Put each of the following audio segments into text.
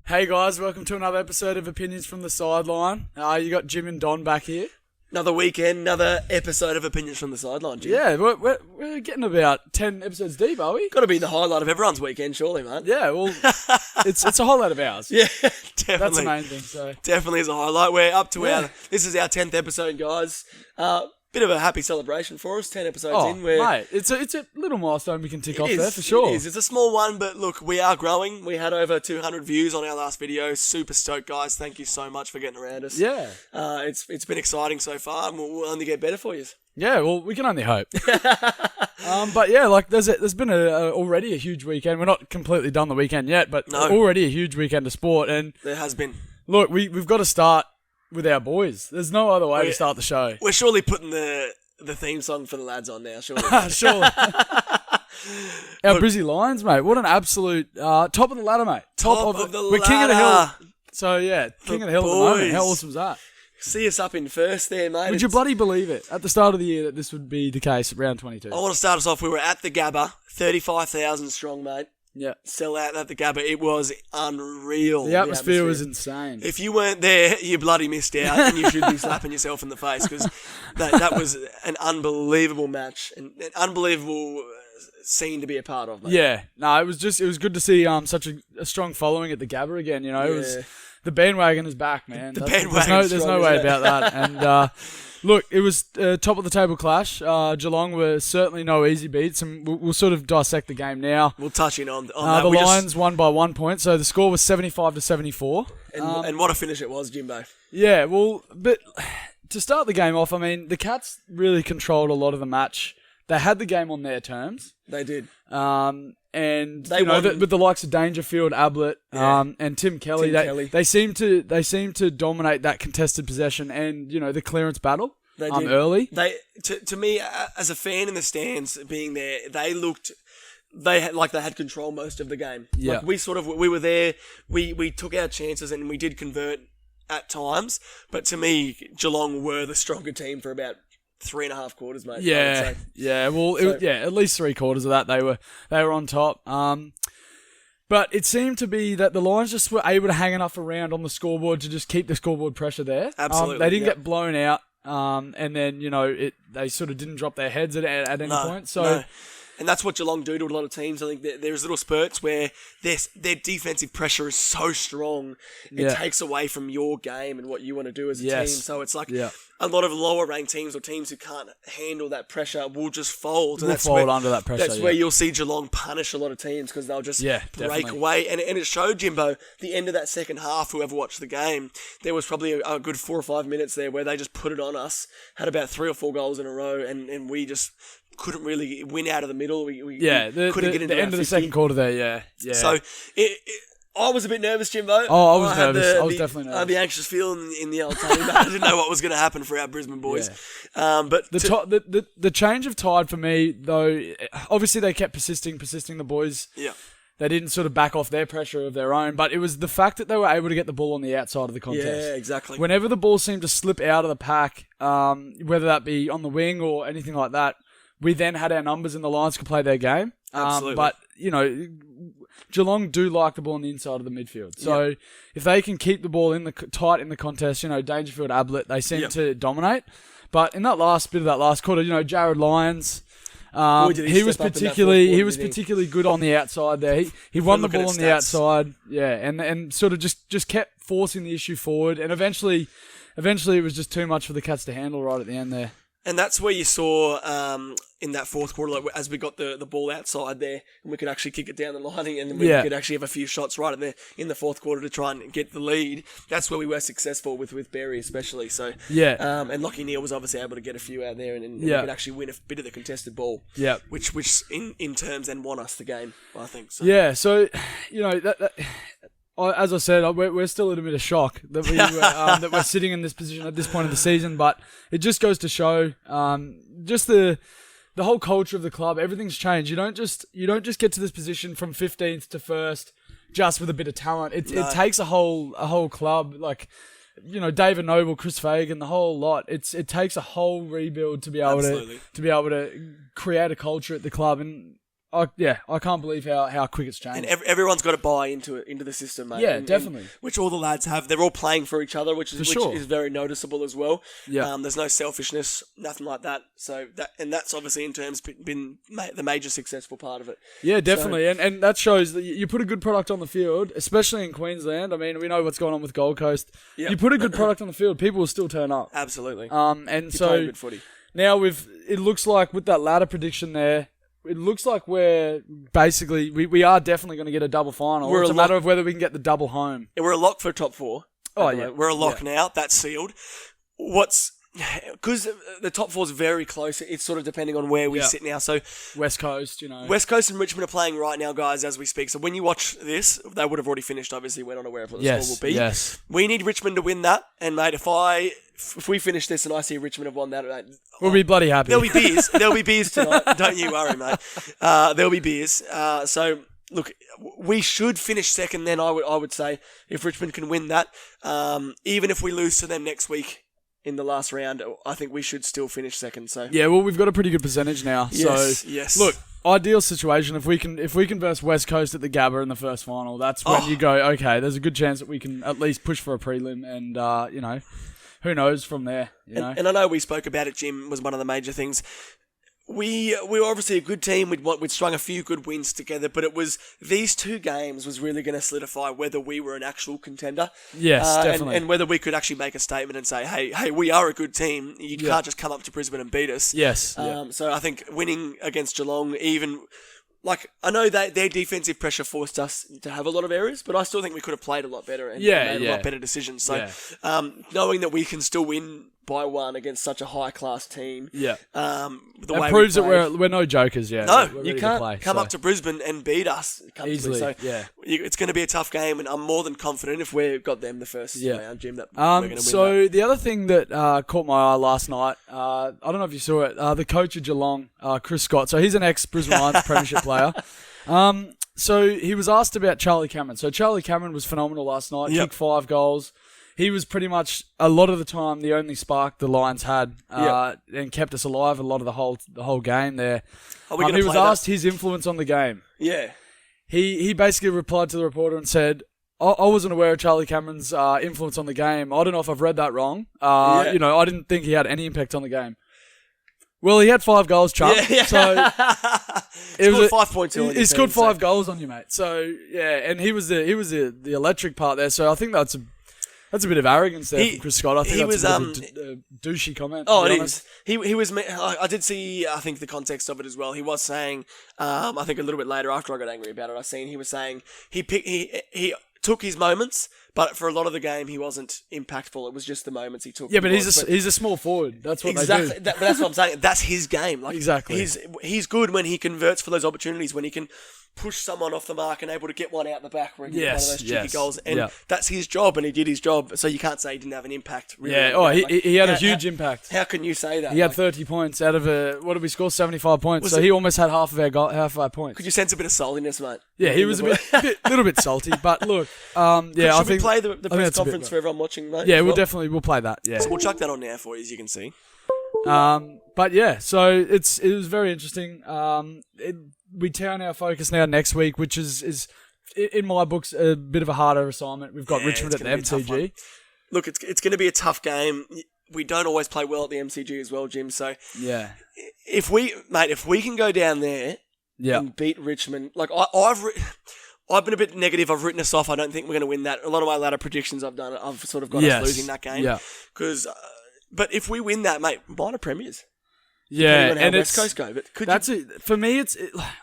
Hey guys, welcome to another episode of Opinions from the Sideline. You got Jim and Don back here. Another weekend, another episode of Opinions from the Sideline, Jim. Yeah, we're getting about 10 episodes deep, are we? Got to be the highlight of everyone's weekend, surely, mate. Yeah, well, it's a highlight of ours. Yeah, definitely. That's the main thing. So definitely is a highlight. We're up to this is our 10th episode, guys. Bit of a happy celebration for us, 10 episodes in. Mate, it's a little milestone we can tick off there for sure. It is. It's a small one, but look, we are growing. We had over 200 views on our last video. Super stoked, guys. Thank you so much for getting around us. Yeah. It's been exciting so far, and we'll only get better for you. Yeah, well, we can only hope. But yeah, like there's been already a huge weekend. We're not completely done the weekend yet, but already a huge weekend of sport. And there has been. Look, we've got to start with our boys. There's no other way to start the show. We're surely putting the theme song for the lads on now, surely. Surely. Our Brisbane Lions, mate. What an absolute top of the ladder, mate. Top of the ladder. We're king of the hill. So yeah, king of the hill at the moment. How awesome is that? See us up in first there, mate. Would you bloody believe it at the start of the year that this would be the case at round 22? I want to start us off. We were at the Gabba, 35,000 strong, mate. Yeah. Sell out at the Gabba. It was unreal. The atmosphere was insane. If you weren't there, you bloody missed out, and you should be slapping yourself in the face because that was an unbelievable match and an unbelievable scene to be a part of, mate. Yeah. No, it was good to see such a strong following at the Gabba again. You know, it was the bandwagon is back, man. There's no way about that. And look, it was top of the table clash. Geelong were certainly no easy beats, and we'll sort of dissect the game now. We'll touch in on that. The Lions won by 1 point, so the score was 75-74. And what a finish it was, Jimbo. Yeah, well, but to start the game off, I mean, the Cats really controlled a lot of the match. They had the game on their terms. They did. And with the likes of Dangerfield, Ablett, and Tim Kelly, they seem to dominate that contested possession and the clearance battle. They did. Early. To me, as a fan in the stands, being there, they had control most of the game. Yeah. Like we were there. We took our chances and we did convert at times. But to me, Geelong were the stronger team for about 3.5 quarters, mate. Yeah. Well, at least 3 quarters of that they were on top. But it seemed to be that the Lions just were able to hang enough around on the scoreboard to just keep the scoreboard pressure there. Absolutely, they didn't get blown out. And then they sort of didn't drop their heads at any point. So. No. And that's what Geelong do to a lot of teams. I think there's little spurts where their defensive pressure is so strong, it takes away from your game and what you want to do as a team. So it's like a lot of lower ranked teams or teams who can't handle that pressure will just fold. And fold under that pressure. That's where you'll see Geelong punish a lot of teams because they'll just break away. And it showed, Jimbo, the end of that second half, whoever watched the game, there was probably a good 4 or 5 minutes there where they just put it on us, had about 3 or 4 goals in a row, and we just couldn't really win out of the middle. We couldn't get into the end of the second quarter there, yeah. So I was a bit nervous, Jimbo. Oh, I was nervous. I was definitely nervous. I had the anxious feeling in the old team. I didn't know what was going to happen for our Brisbane boys. Yeah. But the change of tide for me, though, obviously they kept persisting the boys. Yeah. They didn't sort of back off their pressure of their own, but it was the fact that they were able to get the ball on the outside of the contest. Yeah, exactly. Whenever the ball seemed to slip out of the pack, whether that be on the wing or anything like that, we then had our numbers and the Lions could play their game. Absolutely. But, Geelong do like the ball on the inside of the midfield. So if they can keep the ball tight in the contest, Dangerfield, Ablett, they seem to dominate. But in that last bit of that last quarter, Jared Lyons, he was particularly good on the outside there. He won the ball on the outside, and sort of just kept forcing the issue forward. And eventually it was just too much for the Cats to handle right at the end there. And that's where you saw in that fourth quarter, as we got the ball outside there, and we could actually kick it down the line, and we could actually have a few shots right in the fourth quarter to try and get the lead. That's where we were successful with Berry especially. So and Lockie Neal was obviously able to get a few out there, and we could actually win a bit of the contested ball. Yeah, which in terms then won us the game, I think. So. Yeah, so as I said, we're still in a bit of shock that we're sitting in this position at this point of the season, but it just goes to show just the whole culture of the club. Everything's changed. You don't just get to this position from 15th to 1st just with a bit of talent. It takes a whole club, like David Noble, Chris Fagan, the whole lot. It takes a whole rebuild to be able to create a culture at the club. And I can't believe how quick it's changed. And everyone's got to buy into the system, mate. Yeah, definitely. Which all the lads have. They're all playing for each other, which is very noticeable as well. Yeah. There's no selfishness, nothing like that. So that's obviously in terms been the major successful part of it. Yeah, definitely. So, and that shows that you put a good product on the field, especially in Queensland. I mean, we know what's going on with Gold Coast. Yep. You put a good product on the field, people will still turn up. Absolutely. And so good footy. Now it looks like with that ladder prediction there, it looks like we're basically we are definitely going to get a double final. It's a matter of whether we can get the double home. We're a lock for top 4. Oh yeah, we're a lock now. That's sealed. Because the top 4 is very close. It's sort of depending on where we sit now. So West Coast, West Coast and Richmond are playing right now, guys, as we speak. So when you watch this, they would have already finished. Obviously, we're not aware of what the score will be. Yes. We need Richmond to win that. And mate, if we finish this and I see Richmond have won that, mate, we'll be bloody happy. There'll be beers. There'll be beers tonight. Don't you worry, mate. There'll be beers. So look, we should finish second. Then I would say if Richmond can win that, even if we lose to them next week in the last round, I think we should still finish second. So yeah, well, we've got a pretty good percentage now. Yes. Look, ideal situation if we can verse West Coast at the Gabba in the first final. That's when you go, okay, there's a good chance that we can at least push for a prelim, and who knows from there. And I know we spoke about it. Jim was one of the major things. We were obviously a good team. We'd strung a few good wins together, but it was these 2 games was really going to solidify whether we were an actual contender. Yes, definitely. And whether we could actually make a statement and say, hey, we are a good team. You can't just come up to Brisbane and beat us. Yes. So I think winning against Geelong, even... Like, I know that their defensive pressure forced us to have a lot of errors, but I still think we could have played a lot better and made a lot better decisions. So, knowing that we can still win by 1 against such a high-class team. Yeah. It proves that we're no jokers yet. No, you can't come up to Brisbane and beat us easily. So it's going to be a tough game, and I'm more than confident if we've got them the first round, Jim, that we're going to win. So the other thing that caught my eye last night, I don't know if you saw it, the coach of Geelong, Chris Scott. So he's an ex-Brisbane Lions premiership player. So he was asked about Charlie Cameron. So Charlie Cameron was phenomenal last night. Kicked 5 goals. He was pretty much, a lot of the time, the only spark the Lions had and kept us alive a lot of the whole game there. He was asked his influence on the game. Yeah. He basically replied to the reporter and said, I wasn't aware of Charlie Cameron's influence on the game. I don't know if I've read that wrong. I didn't think he had any impact on the game. Well, he had 5 goals, Chuck. Yeah. So he scored 5 points. He scored 5 goals on you, mate. So yeah, and he was the electric part there. So I think that's a bit of arrogance there from Chris Scott. I think that's a bit of a douchey comment. Oh, it is. He was. I did see. I think the context of it as well. He was saying. I think a little bit later after I got angry about it, I seen he was saying he took his moments, but for a lot of the game he wasn't impactful. It was just the moments he took. Yeah, but he's a small forward. That's what they do. But that's what I'm saying. That's his game. Like, exactly. He's good when he converts for those opportunities, when he can push someone off the mark and able to get one out the back where he get one of those cheeky goals. And that's his job, and he did his job. So you can't say he didn't have an impact. Really, he had a huge impact. How can you say that? He had 30 points out of what did we score? 75 points. So he almost had half of our points. Could you sense a bit of saltiness, mate? Yeah, he was a little bit salty. But look, should we play the press conference for everyone watching, mate? Yeah, we'll play that. Yeah, so we'll chuck that on now for you, as you can see. But yeah, so it was very interesting. We turn our focus now next week, which is in my books a bit of a harder assignment. We've got Richmond at the MCG. Look, it's going to be a tough game. We don't always play well at the MCG as well, Jim. So yeah, if we can go down there and beat Richmond, like I've been a bit negative. I've written us off. I don't think we're going to win that. A lot of my ladder predictions I've done, I've sort of got us losing that game. Yeah. But if we win that, mate, minor premiers. Yeah, and West Coast go. But for me.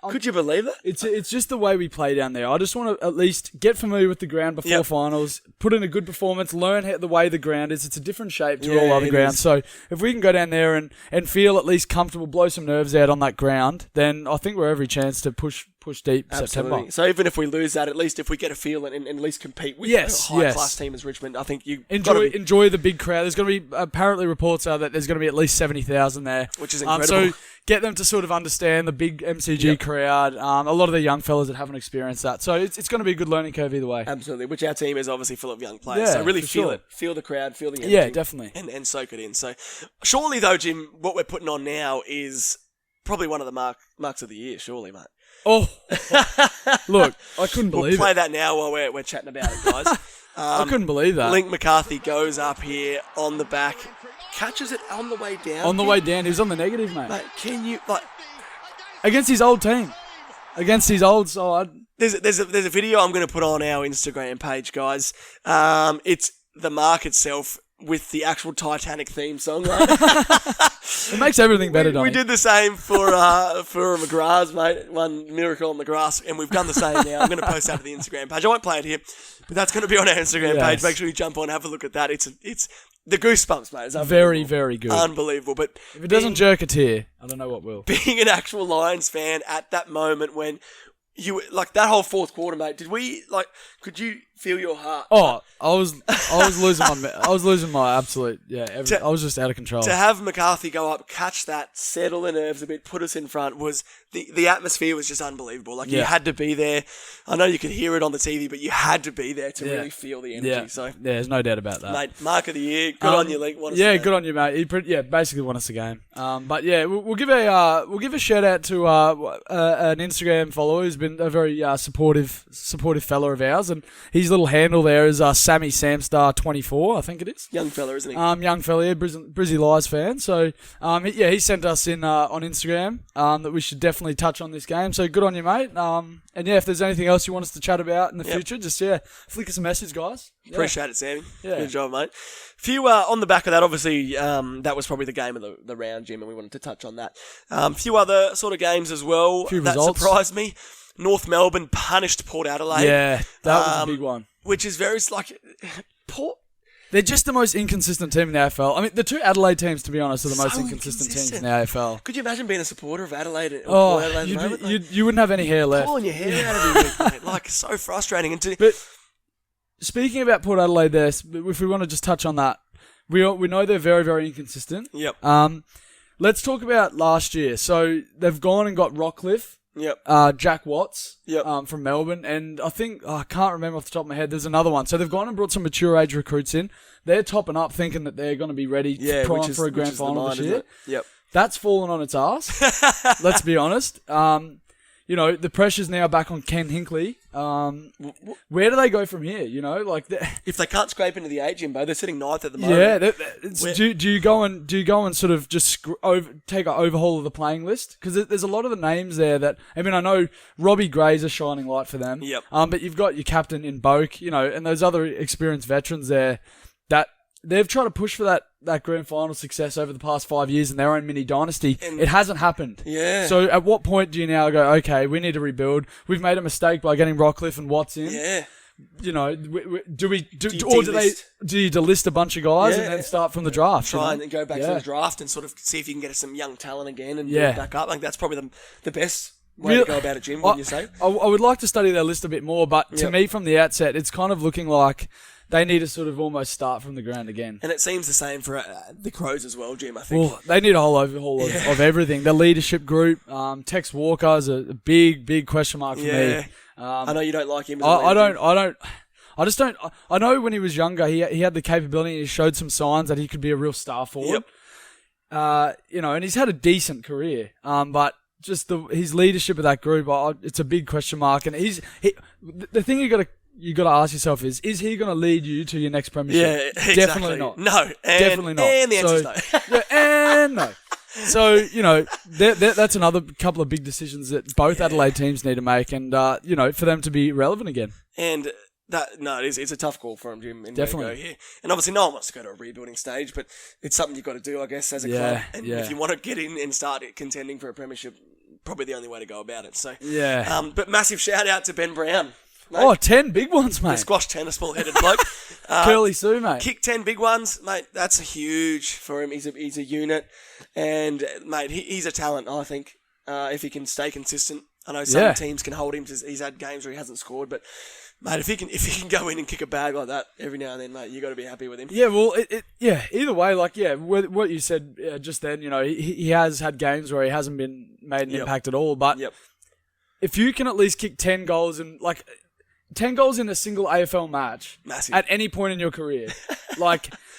Could you believe that? It's just the way we play down there. I just want to at least get familiar with the ground before finals, put in a good performance, learn the way the ground is. It's a different shape to all other grounds. So if we can go down there and feel at least comfortable, blow some nerves out on that ground, then I think we're every chance to push deep. Absolutely. September. So even if we lose that, at least if we get a feel and at least compete with a high-class team as Richmond, I think you enjoy the big crowd. There's going to be, apparently reports are that there's going to be at least 70,000 there. Which is incredible. So get them to sort of understand the big MCG crowd. A lot of the young fellas that haven't experienced that. So it's going to be a good learning curve either way. Absolutely, which our team is obviously full of young players. So really feel it. Feel the crowd, feel the energy. Yeah, definitely. And soak it in. So surely though, Jim, what we're putting on now is probably one of the marks of the year, surely, mate. Oh, look, I couldn't We'll believe play it. that now while we're chatting about it, guys. I couldn't believe that. Link McCarthy goes up here on the back, catches it on the way down. On the way down, he was on the negative, mate. Mate, can you Against his old team, against his old side. There's a video I'm going to put on our Instagram page, guys. It's the mark itself with the actual Titanic theme song. Right? It makes everything better, Donny. We did the same for McGrath's, mate. One Miracle on McGrath, and we've done the same now. I'm going to post that to the Instagram page. I won't play it here, but that's going to be on our Instagram page. Make sure you jump on, have a look at that. It's the goosebumps, mate. It's very, very good. Unbelievable. But if it doesn't jerk a tear, I don't know what will. Being an actual Lions fan at that moment when you like that whole fourth quarter, mate. Could you feel your heart? Oh, I was losing my absolute I was just out of control. To have McCarthy go up, catch that, settle the nerves a bit, put us in front was the atmosphere was just unbelievable. Like you had to be there. I know you could hear it on the TV, but you had to be there to really feel the energy. Yeah. So there's no doubt about that, mate. Mark of the year. Good on you, Link. Good on you, mate. He basically won us the game. But yeah, we'll give a shout out to an Instagram follower who's been a very supportive fella of ours, and his little handle there is Sammy Samstar 24, I think it is. Young fella, isn't he? Young fella, yeah, Brisbane Lions fan. So he sent us in on Instagram that we should definitely touch on this game. So good on you, mate. And yeah, if there's anything else you want us to chat about in the future, just flick us a message, guys. Yeah. Appreciate it, Sammy. Yeah. Good job, mate. Few on the back of that, obviously, that was probably the game of the round, Jim, and we wanted to touch on that. Few other sort of games as well that results. Surprised me. North Melbourne punished Port Adelaide. Yeah, that was a big one. Which is very Port. They're just the most inconsistent team in the AFL. I mean, the two Adelaide teams, to be honest, are the most inconsistent teams in the AFL. Could you imagine being a supporter of Adelaide? You wouldn't have any hair left. Pulling your hair out every week, mate. Like, so frustrating. But speaking about Port Adelaide there, if we want to just touch on that, we know they're very, very inconsistent. Yep. Let's talk about last year. So they've gone and got Rockcliffe. Yep. Jack Watts. Yep. From Melbourne, and I think I can't remember off the top of my head. There's another one. So they've gone and brought some mature age recruits in. They're topping up, thinking that they're going to be ready for a grand final this year. Yep. That's fallen on its ass. Let's be honest. The pressure's now back on Ken Hinkley. Where do they go from here? If they can't scrape into the eight, Jimbo, they're sitting ninth at the moment. Yeah. Do you go and sort of just take an overhaul of the playing list? Because there's a lot of the names there that I know Robbie Gray's a shining light for them. Yep. But you've got your captain in Boak, and those other experienced veterans there that they've tried to push for that grand final success over the past 5 years in their own mini dynasty. It hasn't happened. Yeah. So at what point do you now go, okay, we need to rebuild? We've made a mistake by getting Rockcliffe and Watts in. Yeah. Do you delist a bunch of guys and then start from the draft? Try and go back to the draft and sort of see if you can get some young talent again and build back up. Like that's probably the best way to go about it, Jim, wouldn't you say? I would like to study their list a bit more, but to me from the outset, it's kind of looking like they need to sort of almost start from the ground again. And it seems the same for the Crows as well, Jim, I think. Well, they need a whole overhaul of everything. The leadership group, Tex Walker is a big question mark for me. I know you don't like him. I know when he was younger, he had the capability and he showed some signs that he could be a real star forward. Yep. And he's had a decent career. But just his leadership of that group, it's a big question mark. And the thing you got to ask yourself is he going to lead you to your next premiership? Yeah, exactly. Definitely not. No, definitely not. And the answer's no. And no. So that's another couple of big decisions that both Adelaide teams need to make, and for them to be relevant again. And it's a tough call for him, Jim. Definitely. Go here. And obviously, no one wants to go to a rebuilding stage, but it's something you've got to do, I guess, as a club. And if you want to get in and start contending for a premiership, probably the only way to go about it. So but massive shout out to Ben Brown. Mate. 10 big ones, mate. Squash tennis ball-headed bloke. Curly Sue, mate. Kick 10 big ones, mate. That's huge for him. He's a unit, and mate, he's a talent. I think if he can stay consistent. I know some teams can hold him. He's had games where he hasn't scored, but mate, if he can go in and kick a bag like that every now and then, mate, you got to be happy with him. Yeah, well, either way, what you said just then, he has had games where he hasn't been made an impact at all. But if you can at least kick 10 goals and 10 goals in a single AFL match massive at any point in your career,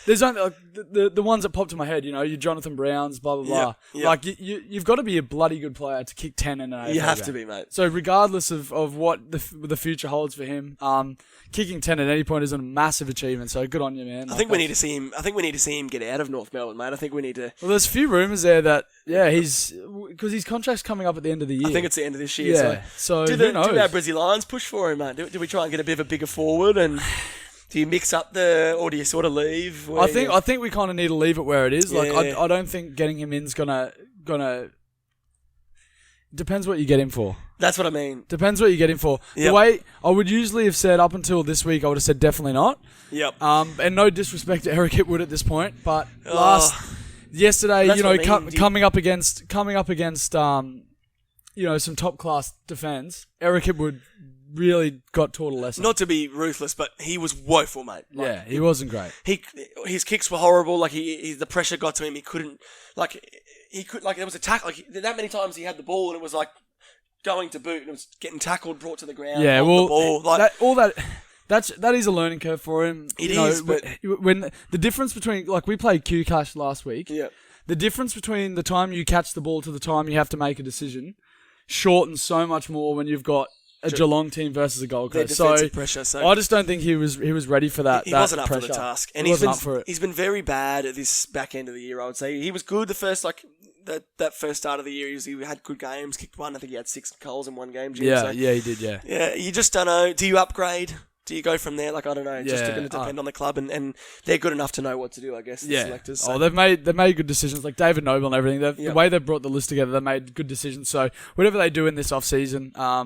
There's only like, the ones that popped to my head, your Jonathan Browns, blah blah blah. Yep. Like you've got to be a bloody good player to kick 10 in an AFL You have game. to be, mate. So regardless of what the future holds for him, kicking 10 at any point is a massive achievement. So good on you, man. I think we need to see him get out of North Melbourne, mate. I think we need to. Well, there's a few rumours there that because his contract's coming up at the end of the year. I think it's the end of this year. Yeah. So do who knows? our Brisbane Lions push for him, mate? Do we try and get a bit of a bigger forward and? Do you mix up or do you sort of leave? I think we kind of need to leave it where it is. Yeah. Like I don't think getting him in's gonna. Depends what you get him for. That's what I mean. Depends what you get him for. Yep. The way I would usually have said up until this week, I would have said definitely not. Yep. And no disrespect to Eric Hipwood at this point, but yesterday, coming up against some top class defense, Eric Hipwood really got taught a lesson. Not to be ruthless, but he was woeful, mate. Like, he wasn't great. His kicks were horrible. Like the pressure got to him. He couldn't there was a tackle. Like that many times he had the ball and it was like going to boot and it was getting tackled, brought to the ground. Yeah, well, the ball. That is a learning curve for him. It is, but when the difference between we played Q Cash last week. Yeah. The difference between the time you catch the ball to the time you have to make a decision shortens so much more when you've got a Geelong team versus a Gold Coast. So pressure, I just don't think he was ready for that. He wasn't up pressure. for the task, and he's been very bad at this back end of the year. I would say he was good the first that first start of the year. He had good games, kicked one. I think he had 6 goals in one game. Jim, yeah, he did. Yeah, yeah. You just don't know. Do you upgrade? Do you go from there? Like I don't know. It's just going to depend on the club, and they're good enough to know what to do. I guess. The selectors. So. Oh, they've made good decisions. Like David Noble and everything. The way they've brought the list together, they made good decisions. So whatever they do in this off season, I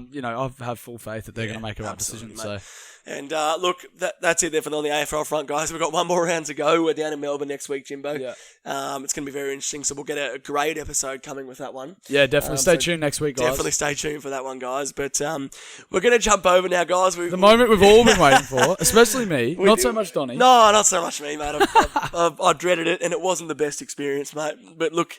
have full faith that they're going to make a right decision. Mate. So. And look, that's it there for on the AFL front, guys. We've got one more round to go. We're down in Melbourne next week, Jimbo. Yeah. It's going to be very interesting. So we'll get a great episode coming with that one. Yeah, definitely. Stay tuned next week, guys. Definitely stay tuned for that one, guys. But we're going to jump over now, guys. The moment we've all been waiting for, especially me. Not so much Donny. No, not so much me, mate. I dreaded it, and it wasn't the best experience, mate. But look,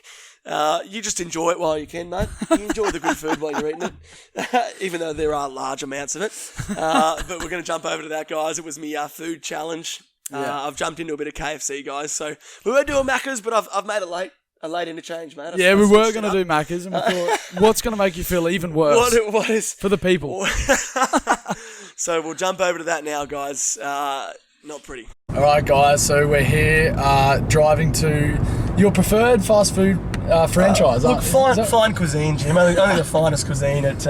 you just enjoy it while you can, mate. You enjoy the good food while you're eating it, even though there are large amounts of it. But we're going to jump over to that, guys. It was me food challenge. I've jumped into a bit of KFC, guys. So we were doing Maccas, but I've made a late interchange, mate. We were going to do Maccas, and we thought, what's going to make you feel even worse? What is for the people? So we'll jump over to that now, guys. Not pretty. All right, guys. So we're here driving to your preferred fast food franchise. Look, fine cuisine, Jim. Only the finest cuisine at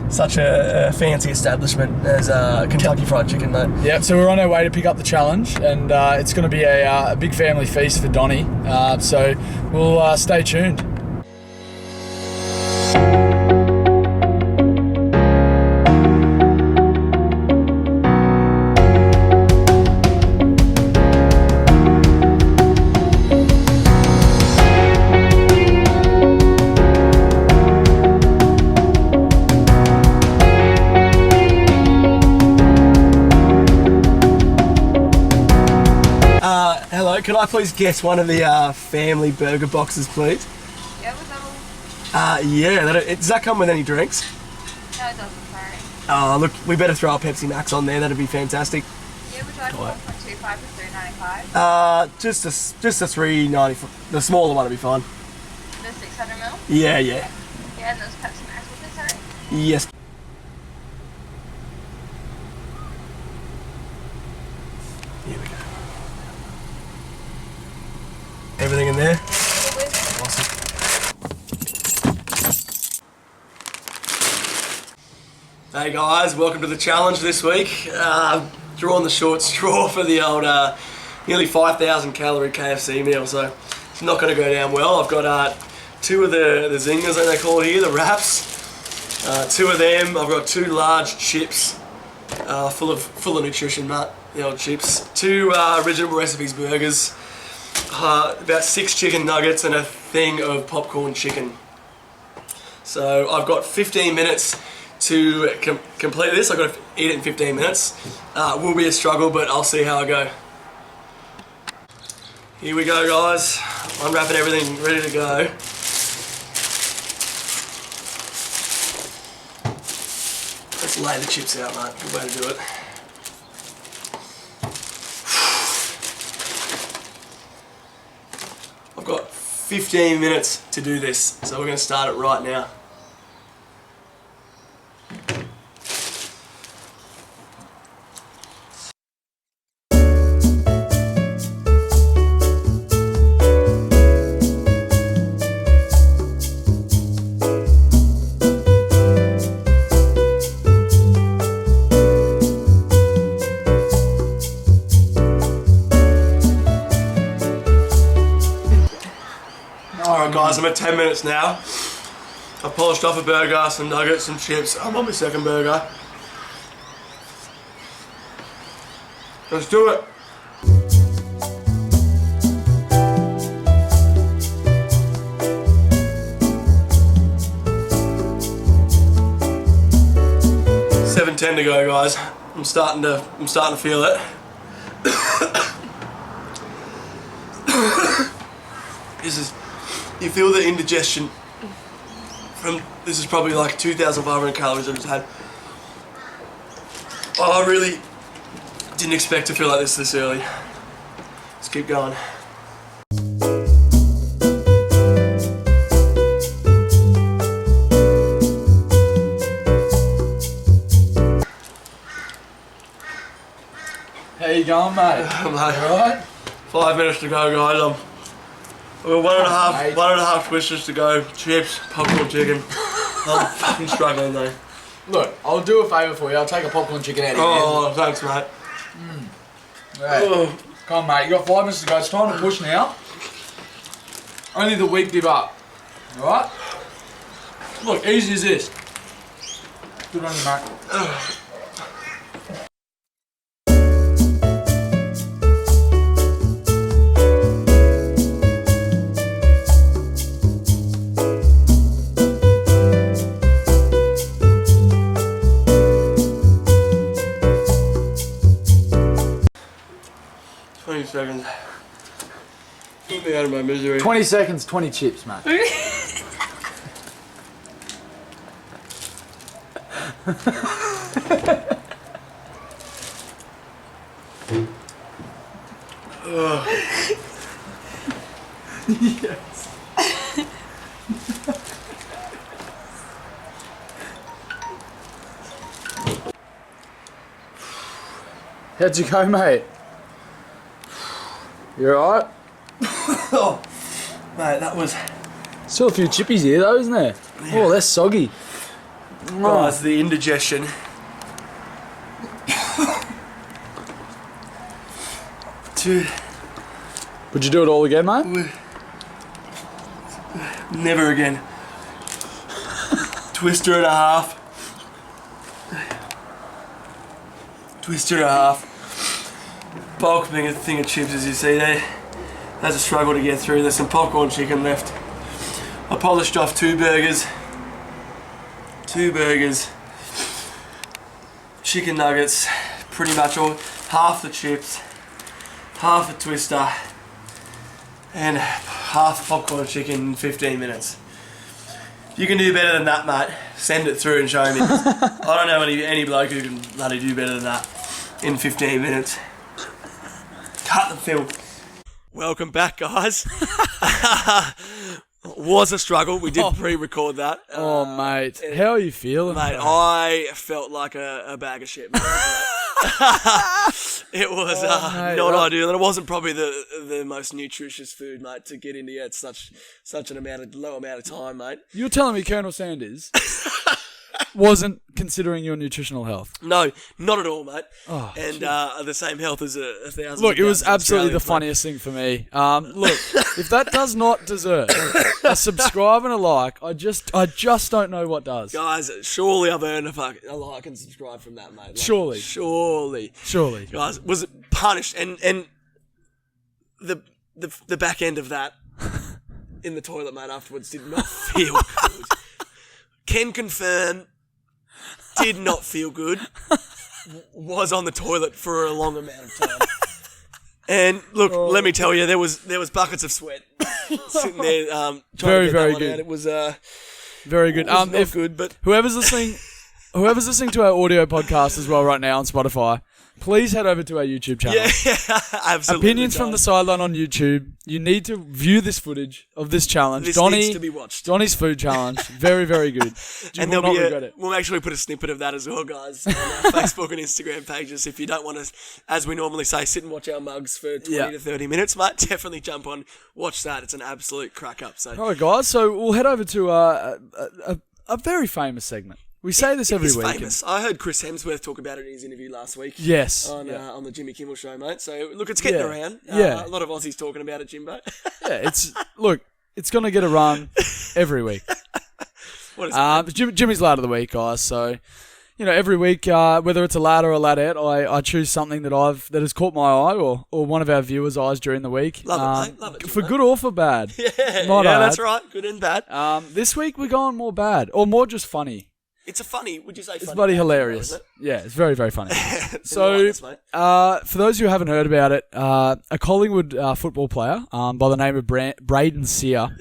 such a fancy establishment as Kentucky Fried Chicken, mate. Yep. So we're on our way to pick up the challenge, and it's going to be a big family feast for Donny. So we'll stay tuned. Hello, could I please guess one of the family burger boxes, please? Yeah, with that does that come with any drinks? No, it doesn't, sorry. Look, we better throw a Pepsi Max on there, that'd be fantastic. Yeah, would you like 1.25 for $3.95? Just a $3.90, the smaller one would be fine. The 600ml? Yeah. Yeah, and those Pepsi Max with it, sorry? Yes. Here we go. Everything in there? Awesome. Hey guys, welcome to the challenge this week. Drawn the short straw for the old nearly 5,000 calorie KFC meal, so it's not going to go down well. I've got 2 of the zingers that they call here, the wraps. 2 of them. I've got 2 large chips, full of nutrition, Matt. The old chips. 2 original recipes burgers. About 6 chicken nuggets and a thing of popcorn chicken. So I've got 15 minutes to complete this. I've got to eat it in 15 minutes. Will be a struggle, but I'll see how I go. Here we go, guys. Unwrapping everything, ready to go. Let's lay the chips out, mate. Good way to do it. 15 minutes to do this, so we're going to start it right now. Alright guys, I'm at 10 minutes now. I polished off a burger, some nuggets, some chips. I'm on my second burger. Let's do it. $7:10 to go, guys. I'm starting to feel it. You feel the indigestion from, this is probably like 2,500 calories I just had. Oh, I really didn't expect to feel like this early. Let's keep going. How you going, mate? Alright? 5 minutes to go, guys. We're one and a half twisters to go. Chips, popcorn chicken. I'm fucking struggling though. Look, I'll do a favour for you. I'll take a popcorn chicken out of your Oh, thanks, mate. Right. Come on, mate. You got 5 minutes to go. It's time to push now. Only the weak give up. Alright? Look, easy as this. Good on you, mate. 20 seconds. Get me out of my misery. 20 seconds, 20 chips, mate. Yes. How'd you go, mate? You alright? Oh, mate, that was... Still a few chippies here though, isn't there? Yeah. Oh, that's soggy. Guys, the indigestion. Dude. Would you do it all again, mate? Never again. Twister and a half. Twister and a half. Bulk thing of chips, as you see there. That's a struggle to get through. There's some popcorn chicken left. I polished off two burgers. Chicken nuggets. Pretty much all. Half the chips. Half a twister. And half popcorn chicken in 15 minutes. If you can do better than that, mate, send it through and show me. I don't know any bloke who can bloody do better than that in 15 minutes. Cut the film. Welcome back, guys. Was a struggle. We did pre-record that. Oh, mate. How are you feeling? Mate, I felt like a bag of shit. It was not ideal, and it wasn't probably the most nutritious food, mate, to get into at such an low amount of time, mate. You're telling me Colonel Sanders wasn't considering your nutritional health? No, not at all, mate. Oh, and the same health as a thousand. Look, it was absolutely the funniest thing for me. Look, if that does not deserve a subscribe and a like, I just don't know what does. Guys, surely I've earned a like and subscribe from that, mate. Like, surely. Guys, was it punished? And the back end of that in the toilet, mate, afterwards did not feel good. Can confirm, did not feel good. Was on the toilet for a long amount of time. And look, let me tell you, there was buckets of sweat sitting there. Very good. Out. It was very good. Not good, but whoever's listening to our audio podcast as well right now on Spotify, please head over to our YouTube channel. Yeah, absolutely. Opinions from the Sideline on YouTube. You need to view this footage of this challenge. This Donny, needs to be watched. Donny's food challenge. Very, very good. You And will not regret it. we'll make sure we put a snippet of that as well, guys, on our Facebook and Instagram pages. If you don't want to, as we normally say, sit and watch our mugs for 20 to 30 minutes, mate, definitely jump on, watch that. It's an absolute crack up. So, All right, guys. So we'll head over to a very famous segment. We say this every he's week. famous. I heard Chris Hemsworth talk about it in his interview last week. Yes. On the Jimmy Kimmel show, mate. So, look, it's getting around. Yeah. A lot of Aussies talking about it, Jimbo. Yeah, it's going to get a run every week. What is it? Jimmy's lad of the week, guys. So, every week, whether it's a lad or a ladette, I choose something that has caught my eye or one of our viewers' eyes during the week. Love it, mate. Love it, for Jimbo. good or for bad. Yeah, That's that's right. Good and bad. This week we're going more bad or more just funny. It's a funny, would you say funny? It's bloody bad, hilarious. isn't it? Yeah, it's very, very funny. So, like this, mate. For those who haven't heard about it, a Collingwood football player by the name of Brayden Sier.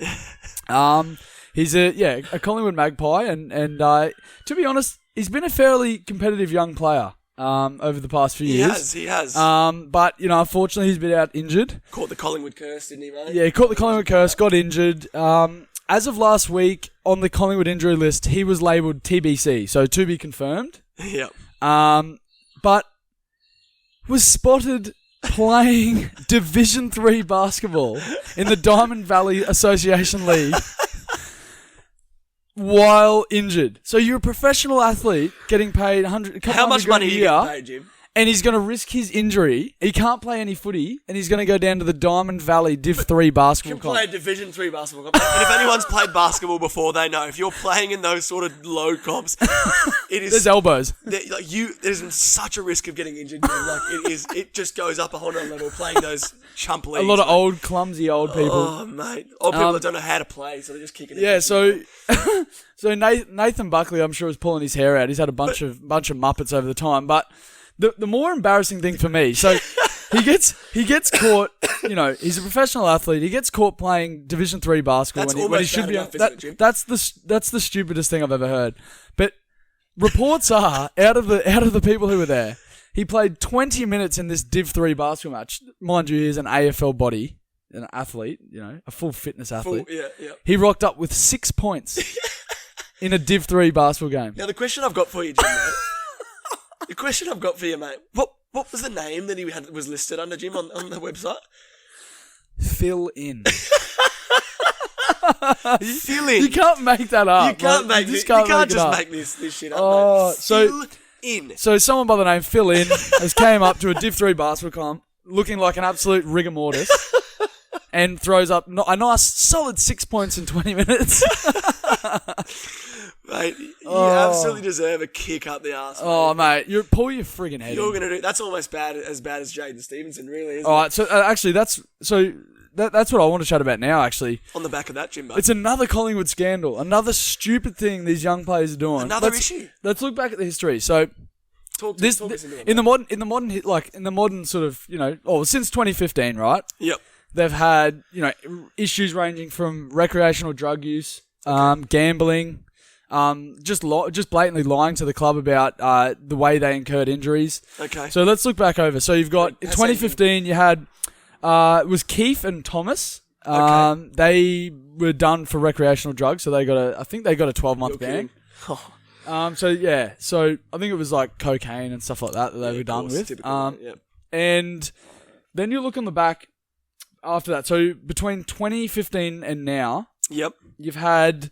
He's a Collingwood Magpie, and to be honest, he's been a fairly competitive young player over the past few years. He has. But unfortunately, he's been out injured. Caught the Collingwood curse, didn't he, mate? Yeah, he caught the Collingwood curse, got injured. As of last week, on the Collingwood injury list, he was labelled TBC, so to be confirmed. Yep. But was spotted playing Division 3 basketball in the Diamond Valley Association League while injured. So you're a professional athlete getting paid How much money are you getting paid, Jim? and he's going to risk his injury. He can't play any footy, and he's going to go down to the Diamond Valley Div 3 basketball Can play Division 3 basketball comp. And if anyone's played basketball before, they know. If you're playing in those sort of low comps, it is... There's elbows. There's such a risk of getting injured. It just goes up a whole nother level playing those chump leagues. A lot of clumsy old people. Oh, mate. Old people that don't know how to play, so they're just kicking it. Yeah, so Nathan Buckley, I'm sure, is pulling his hair out. He's had a bunch of muppets over the time, but the more embarrassing thing for me, so he gets caught. He's a professional athlete. He gets caught playing Division 3 basketball when he should be. That's the stupidest thing I've ever heard. But reports are out of the people who were there. He played 20 minutes in this Div 3 basketball match. Mind you, he's an AFL body, an athlete, a full fitness athlete. Yeah. He rocked up with 6 points in a Div 3 basketball game. Now, the question I've got for you, Jim, mate. What was the name that was listed under, Jim, on the website? Fill in. Fill in. You can't make that up. You can't make this. You can't just make this shit up, mate. Fill in. So someone by the name Fill In has came up to a Div 3 basketball comp looking like an absolute rigor mortis and throws up a nice solid 6 points in 20 minutes. Mate, you absolutely deserve a kick up the arse. Mate, pull your friggin' head. You're gonna do that's almost as bad as Jaden Stevenson, really. Isn't All right, so actually, that's what I want to chat about now. Actually, on the back of that, Jimbo, it's another Collingwood scandal, another stupid thing these young players are doing. Another issue. Let's look back at the history. So, talk us into it, in the modern sort of since 2015, right? Yep. They've had issues ranging from recreational drug use, gambling. Just blatantly lying to the club about the way they incurred injuries. Okay. So let's look back over. So you've got in 2015 you had it was Keith and Thomas. Okay. They were done for recreational drugs, so I think they got a 12-month ban. So I think it was like cocaine and stuff like that they were done with. Yep. And then you look on the back after that. So between 2015 and now, yep, you've had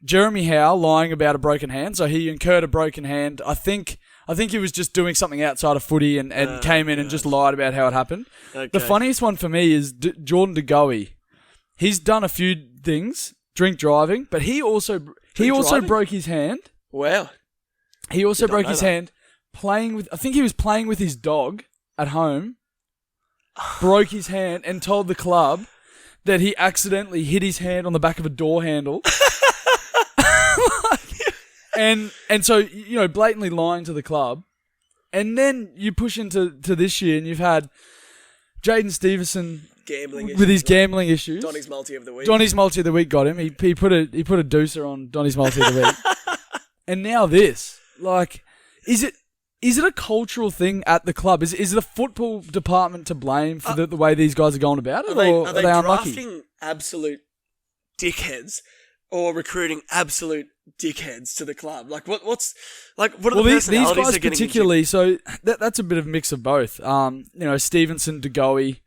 Jeremy Howe lying about a broken hand. So he incurred a broken hand. I think he was just doing something outside of footy and came in and just lied about how it happened. Okay. The funniest one for me is Jordan DeGoey. He's done a few things, drink driving, but he also broke his hand. Wow. He also broke his hand playing with, I think he was playing with his dog at home, broke his hand and told the club that he accidentally hit his hand on the back of a door handle. And so, blatantly lying to the club. And then you push into this year and you've had Jaden Stevenson with his gambling issues. Donny's multi of the week. Donny's multi of the week got him. He put a deucer on Donny's multi of the week. And now this. Like, is it is it a cultural thing at the club? Is the football department to blame for the way these guys are going about it, or are they unlucky? Drafting absolute dickheads or recruiting absolute dickheads to the club? Like, what are the personalities these guys they're getting particularly, so that's a bit of a mix of both. Stevenson, DeGoey,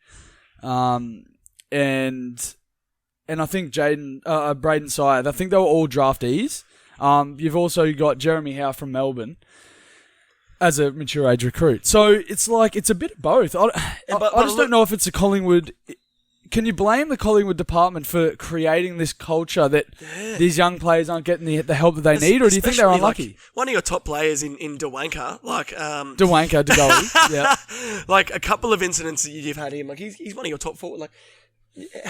and I think Brayden Sier. I think they were all draftees. You've also got Jeremy Howe from Melbourne as a mature age recruit. So it's like, it's a bit of both. I just don't know if it's a Collingwood. Can you blame the Collingwood department for creating this culture that these young players aren't getting the help that they need, or do you think they're unlucky? Like one of your top players in Dewanka, DeGoey, yeah. Like a couple of incidents that you've had him, like he's one of your top four. Like,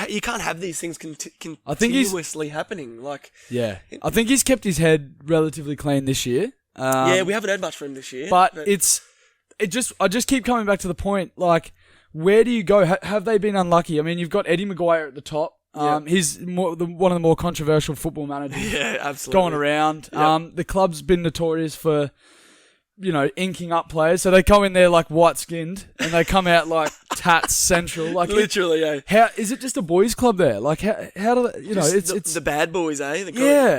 you can't have these things continuously happening. Like, yeah, I think he's kept his head relatively clean this year. We haven't heard much from him this year. But I just keep coming back to the point, like, where do you go? Have they been unlucky? I mean, you've got Eddie Maguire at the top. He's one of the more controversial football managers absolutely. Going around. The club's been notorious for, inking up players. So they come in there like white-skinned and they come out like tats central. Like, literally, yeah. How is it just a boys' club there? Like, how do they, it's the bad boys, eh?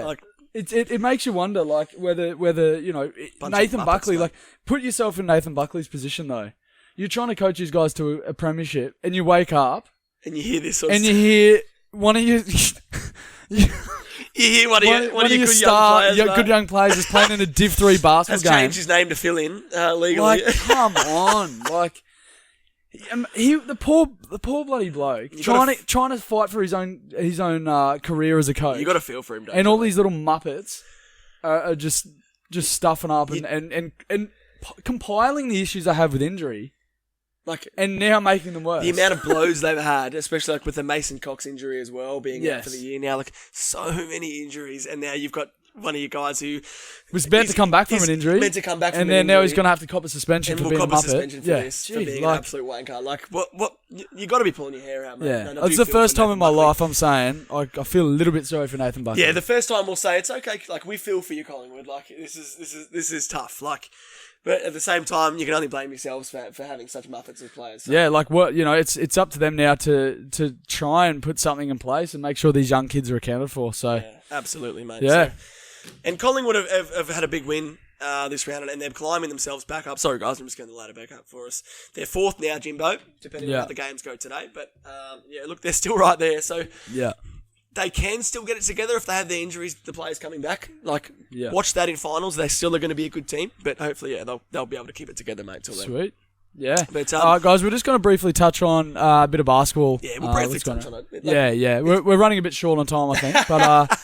Like, It makes you wonder, like, whether Nathan Buckley, like, put yourself in Nathan Buckley's position, though. You're trying to coach these guys to a premiership, and you wake up, and you hear this sort and you hear one of your you hear one of your good young players is playing in a Div 3 basketball game. Has changed his name to fill in legally. Like, come on, like. The poor bloody bloke trying to fight for his own career as a coach. You got to feel for him, don't and you? all these little muppets are just stuffing up and compiling the issues I have with injury, like, and now making them worse. The amount of blows they've had, especially like with the Mason Cox injury as well, being out for the year now, like so many injuries, and now you've got one of your guys who was meant to come back from an injury, and then now he's going to have to cop a suspension for being a muppet. For being an absolute wanker. Like, what you got to be pulling your hair out, man. Yeah, it's the first time in my life I'm saying I feel a little bit sorry for Nathan Buckley. Yeah, the first time we'll say it's okay. Like, we feel for you, Collingwood. Like, this is tough. Like, but at the same time, you can only blame yourselves for having such muppets as players. So. Yeah, like, what, it's up to them now to try and put something in place and make sure these young kids are accounted for. So yeah, absolutely, mate. Yeah. So, and Collingwood have had a big win this round, and they're climbing themselves back up. Sorry, guys, I'm just getting the ladder back up for us. They're fourth now, Jimbo, depending on how the games go today. But, look, they're still right there. So they can still get it together if they have their injuries, the players coming back. Like, watch that in finals. They still are going to be a good team. But hopefully, they'll be able to keep it together, mate, till then. Sweet. Yeah. But, guys, we're just going to briefly touch on a bit of basketball. Yeah, we'll briefly touch on it. Yeah. We're running a bit short on time, I think.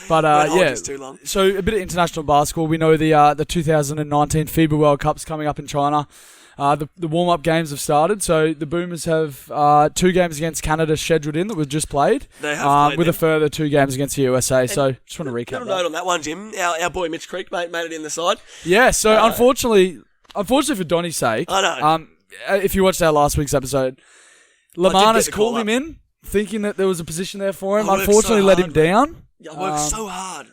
But too long. So a bit of international basketball. We know the 2019 FIBA World Cup's coming up in China. The warm-up games have started. So the Boomers have 2 games against Canada scheduled in that were just played. They have played with a further 2 games against the USA. So just want to recap. Little note on that one, Jim. Our boy Mitch Creek made it in the side. Yeah. So unfortunately for Donny's sake, I know. If you watched our last week's episode, Lamarnus called him in, thinking that there was a position there for him. Unfortunately, let him down. I worked so hard.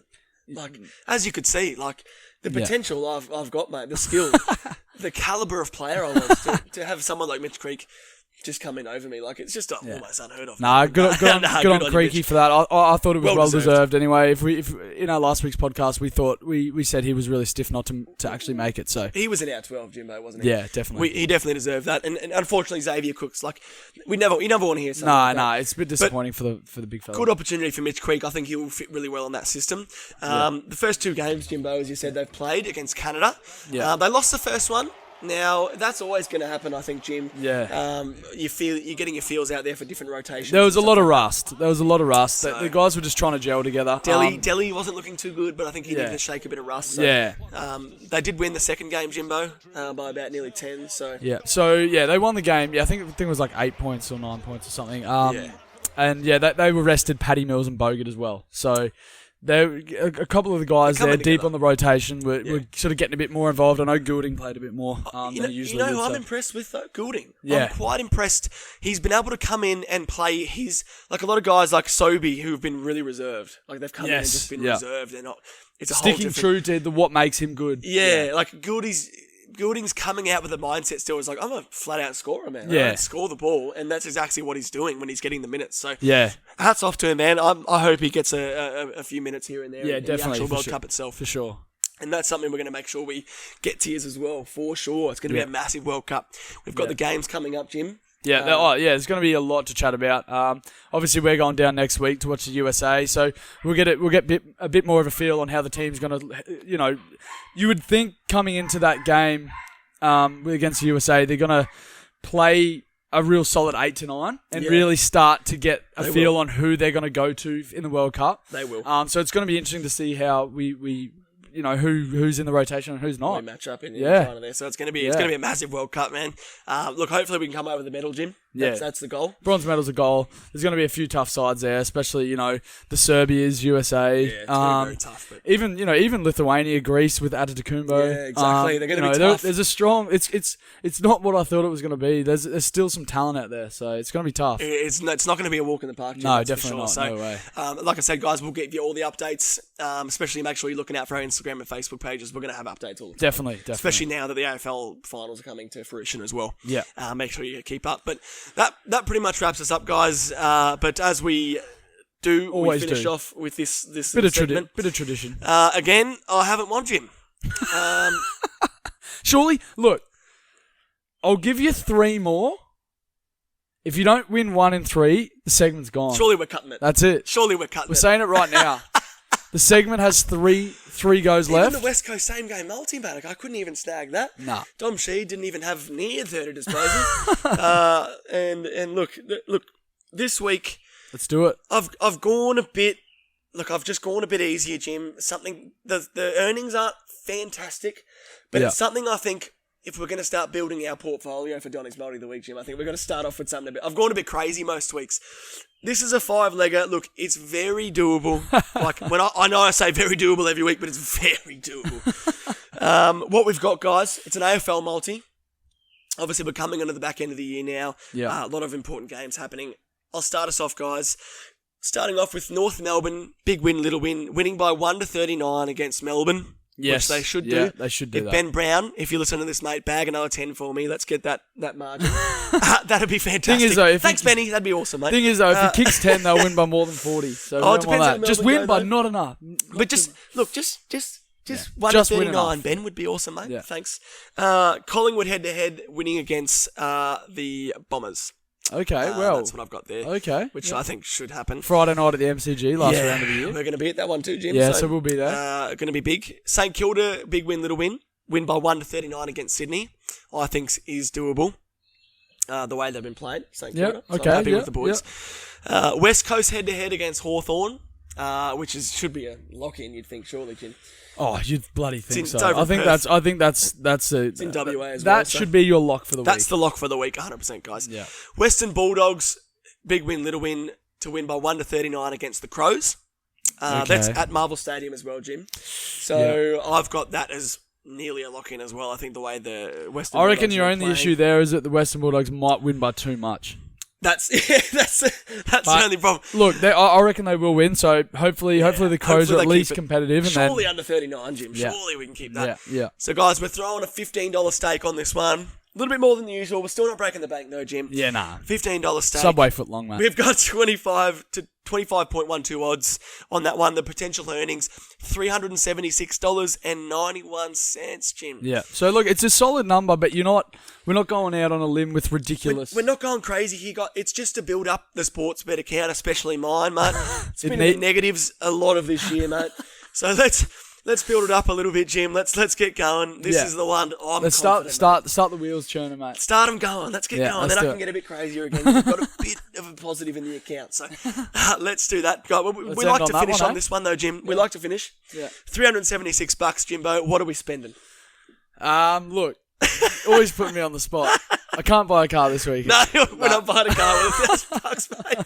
Like, as you could see, like, the potential I've got, mate, the skill, the caliber of player I was to have someone like Mitch Creek just come in over me. Like, it's just almost unheard of. Nah, good on Creaky for that. I thought it was well deserved anyway. If in our last week's podcast we said he was really stiff not to actually make it. So he was in our 12, Jimbo, wasn't he? Yeah, definitely. He definitely deserved that. And unfortunately, Xavier Cooks, like, we never want to hear something. Nah, it's a bit disappointing for the big fella. Good opportunity for Mitch Creek. I think he will fit really well in that system. The first 2 games, Jimbo, as you said, they've played against Canada. Yeah. They lost the first one. Now, that's always going to happen, I think, Jim. Yeah. You're getting your feels out there for different rotations. There was a lot of rust. So, the guys were just trying to gel together. Delhi wasn't looking too good, but I think he needed to shake a bit of rust. So, they did win the second game, Jimbo, by about nearly 10. So they won the game. Yeah, I think it was like 8 points or 9 points or something. And they were rested Paddy Mills and Bogut as well. So a couple of the guys there deep on the rotation were sort of getting a bit more involved. I know Goulding played a bit more than he usually did. I'm impressed with Goulding. Yeah. I'm quite impressed. He's been able to come in and play like a lot of guys like Sobey who've been really reserved. Like, they've come in and just been reserved. They're not. It's a sticking true to what makes him good. Yeah, like Gouldy's Goulding's coming out with a mindset still is like, I'm a flat-out scorer, man. Yeah. I don't score the ball, and that's exactly what he's doing when he's getting the minutes. So Yeah. hats off to him, man. I hope he gets a few minutes here and there Yeah, in definitely. the actual For World sure. Cup itself. For sure. And that's something we're going to make sure we get to as well, for sure. It's going to be a massive World Cup. We've got the games coming up, Jim. Yeah, there's going to be a lot to chat about. Obviously, we're going down next week to watch the USA, so we'll get a bit more of a feel on how the team's going to. You would think coming into that game against the USA, they're going to play a real solid 8 to 9 and really start to get a feel on who they're going to go to in the World Cup. They will. So it's going to be interesting to see how we who's in the rotation and who's not. We match up in China there, so it's going to be a massive World Cup, man. Look, hopefully we can come over the medal, Jim. That's the goal. Bronze medal's a goal. There's going to be a few tough sides there, especially the Serbias, USA. Yeah, it's going to be very tough. But even Lithuania, Greece with Antetokounmpo. Yeah, exactly. They're going to be tough. There's a strong. It's not what I thought it was going to be. There's still some talent out there, so it's going to be tough. It's not going to be a walk in the park, Jim, No, that's definitely for sure. not. No way. Like I said, guys, we'll give you all the updates. Especially make sure you're looking out for our Instagram and Facebook pages. We're going to have updates all the time. Definitely. Especially now that the AFL finals are coming to fruition as well. Yeah. Make sure you keep up. But that pretty much wraps us up, guys. But as we do, Always we finish do. off with this Bit of segment. tradition. Again, I haven't won, Jim. Surely, look, I'll give you 3 more. If you don't win 1 in 3, the segment's gone. Surely we're cutting it. That's it. Surely we're cutting We're it. saying it right now. The segment has three goes Even left. the West Coast same game multi, man. I couldn't even snag that. Nah. Dom Shee didn't even have near third at disposal. And look, this week Let's do it. I've gone a bit. Look, I've just gone a bit easier, Jim. Something the earnings aren't fantastic, but it's something I think if we're going to start building our portfolio for Donny's Multi of the Week, Jim, I think we're going to start off with something a bit. I've gone a bit crazy most weeks. This is a 5-legger. Look, it's very doable. Like when I know I say very doable every week, but it's very doable. What we've got, guys, it's an AFL multi. Obviously, we're coming onto the back end of the year now. Yeah. A lot of important games happening. I'll start us off, guys. Starting off with North Melbourne, big win, little win, winning by 1-39 against Melbourne. Yes. Which they should Yeah, do. they should do if that. Ben Brown, if you listen to this, mate, bag another 10 for me. Let's get that margin. That'd be fantastic. Thing is, though, Thanks, Benny. That'd be awesome, mate. Thing is, though, if he kicks 10, they'll win by more than 40. So it we don't depends want how that. Just Melbourne win, go, but though. not enough. But just 1 Just to win 39, enough. Ben, would be awesome, mate. Yeah. Thanks. Collingwood head-to-head winning against the Bombers. Okay, well. That's what I've got there. Okay. Which I think should happen. Friday night at the MCG, last round of the year. We're going to be at that one too, Jim. Yeah, so we'll be there. Going to be big. St Kilda, big win, little win. Win by 1-39 against Sydney. I think is doable. The way they've been playing, St Kilda. So okay, I'm happy yeah, with the boys. West Coast head-to-head against Hawthorn, which should be a lock-in, you'd think, surely, Jim. Oh, you'd bloody think It's so. over I think Perth. that's a. It's in WA as that well. So should be your lock for the that's week. the lock for the week, 100%, guys. Yeah. Western Bulldogs, big win, little win, to win by 1-39 against the Crows. That's at Marvel Stadium as well, Jim. So I've got that as nearly a lock-in as well. I think the way the Western I reckon Bulldogs your are only playing, issue there is that the Western Bulldogs might win by too much. That's the only problem. Look, I reckon they will win. So hopefully the Crows hopefully are at they least keep it. competitive. And Surely then, under 39, Jim. Yeah. Surely we can keep that. yeah. So, guys, we're throwing a $15 stake on this one. A little bit more than usual. We're still not breaking the bank, though, Jim. Yeah, nah. $15 stake. Subway foot long, mate. We've got 25 to 25.12 odds on that one. The potential earnings, $376.91, Jim. Yeah. So look, it's a solid number, but we're not going out on a limb with ridiculous. We're not going crazy here, guys. It's just to build up the sports bet account, especially mine, mate. It's been in the negatives a lot of this year, mate. So let's build it up a little bit, Jim. Let's get going. This is the one I'm Let's confident, start the wheels churning, mate. Start them going. Let's get going. let's Then I do can it. get a bit crazier again. We've got a bit of a positive in the account. So let's do that. We Let's like end to on that finish one, on eh? this one, though, Jim. We like to finish. Yeah. $376, Jimbo. What are we spending? Look, always putting me on the spot. I can't buy a car this week. No, we're not buying a car with $1,000, mate.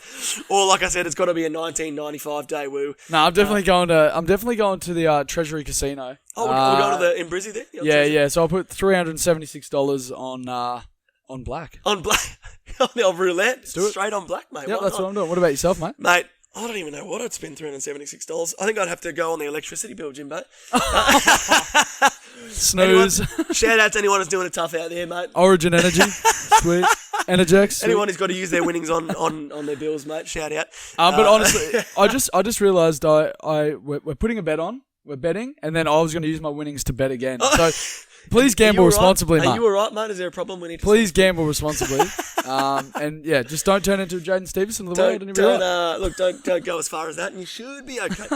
Or like I said, it's got to be a 1995 day woo. No, I'm definitely going to the Treasury Casino. Oh, we're going to the in Brizzy there? Yeah. So I'll put $376 on black. On black. On the old roulette. do it. Straight on black, mate. Yeah, Why that's not? what I'm doing. What about yourself, mate? Mate, I don't even know what I'd spend $376. I think I'd have to go on the electricity bill, Jimbo. Snooze. Shout out to anyone who's doing it tough out there, mate. Origin Energy. Sweet. Energex. Sweet. Anyone who's got to use their winnings on their bills, mate. Shout out. But honestly, I just realised we're putting a bet on. We're betting, and then I was going to use my winnings to bet again. So please gamble responsibly, mate. Are you all right, mate? Is there a problem? We need to please gamble responsibly. And yeah, just don't turn into Jaden Stevenson of the world. Don't go as far as that, and you should be okay.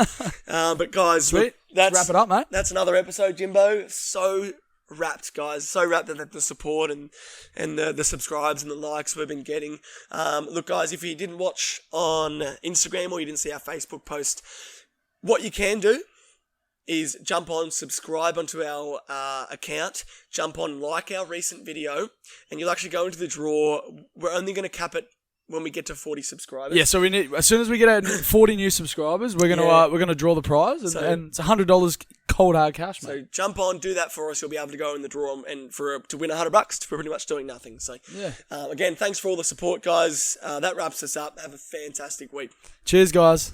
But guys, sweet. Let's wrap it up, mate. That's another episode, Jimbo. So wrapped, guys. So wrapped at the support and the subscribes and the likes we've been getting. Look, guys, if you didn't watch on Instagram or you didn't see our Facebook post, what you can do is jump on, subscribe onto our account, jump on, like our recent video, and you'll actually go into the draw. We're only going to cap it when we get to 40 subscribers. Yeah, so we need, as soon as we get out 40 new subscribers, we're gonna draw the prize, and it's $100 cold hard cash, mate. So jump on, do that for us. You'll be able to go in the draw and to win $100 for pretty much doing nothing. So yeah. Again, thanks for all the support, guys. That wraps us up. Have a fantastic week. Cheers, guys.